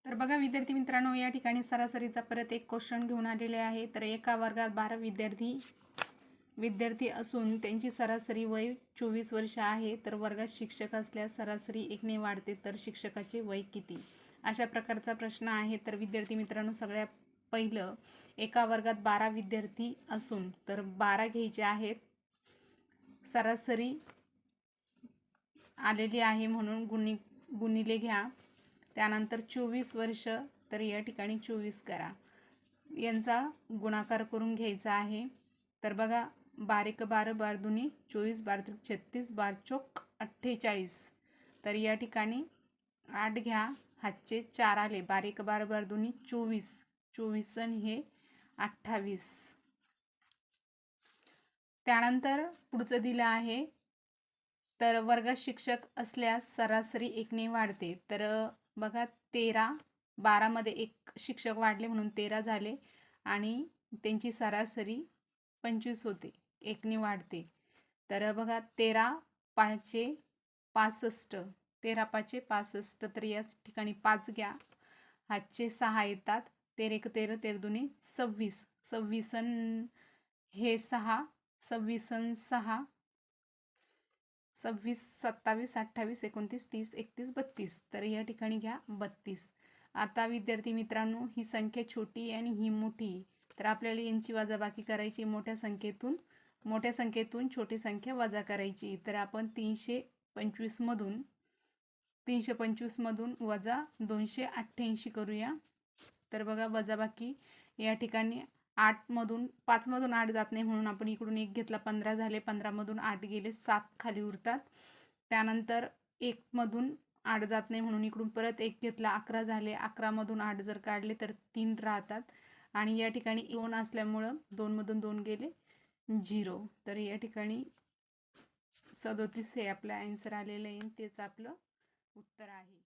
तर बघा विद्यार्थी मित्रांनो, या ठिकाणी सरासरीचा परत एक क्वेश्चन घेऊन आलेले आहे। तर एका वर्गात 12 विद्यार्थी असून त्यांची सरासरी वय 24 वर्ष आहे। तर वर्गात शिक्षक असल्यास सरासरी 1 ने वाढते, तर शिक्षकाचे वय किती? अशा प्रकारचा प्रश्न आहे। तर विद्यार्थी मित्रांनो, सगळ्यात पहिलं एका वर्गात 12 विद्यार्थी असून तर 12 घ्यायचे आहेत, सरासरी आलेली आहे म्हणून गुणिले घ्या। त्यानंतर 24 वर्ष, तर या ठिकाणी 24 करा, यांचा गुणाकार करून घ्यायचा आहे। तर बघा 12 12 12 दुनी 24 12 36 12 चौक 48, तर या ठिकाणी 8 घ्या, हातचे 4 आले, 12 12 12 दुनी 24 24 आणि हे 28। त्यानंतर पुढचं दिलं आहे, तर वर्गात शिक्षक असल्यास सरासरी 1 ने वाढते। तर बघा 13 12 मध्ये एक शिक्षक वाढले म्हणून 13 झाले आणि त्यांची सरासरी 25 होते, 1 ने वाढते। तर बघा 13 5 65, 13 5 65, तर या ठिकाणी 5 घ्या, हातचे 6 येतात, 13 1 13 13 दुनी 26 26 हे 6 26 6 26 27 28 29 30 31 32, तर या ठिकाणी घ्या 32। आता विद्यार्थी मित्रांनो, ही संख्या छोटी आणि ही मोठी, तर आपल्याला यांची वजाबाकी करायची। मोठ्या संख्येतून छोटी संख्या वजा करायची। तर आपण 325 मधून वजा 288 करूया। तर बघा वजाबाकी या ठिकाणी 5 मधून 8 जात नाही म्हणून आपण इकडून 1 घेतला, 15 झाले, 15 मधून 8 गेले, 7 खाली उरतात। त्यानंतर 1 मधून 8 जात नाही म्हणून इकडून परत 1 घेतला, 11 झाले, 11 मधून 8 जर काढले तर 3 राहतात आणि या ठिकाणी 2 असल्यामुळं 2 मधून 2 गेले 0। तर या ठिकाणी 37 हे आपलं आन्सर आलेलं आहे, तेच आपलं उत्तर आहे।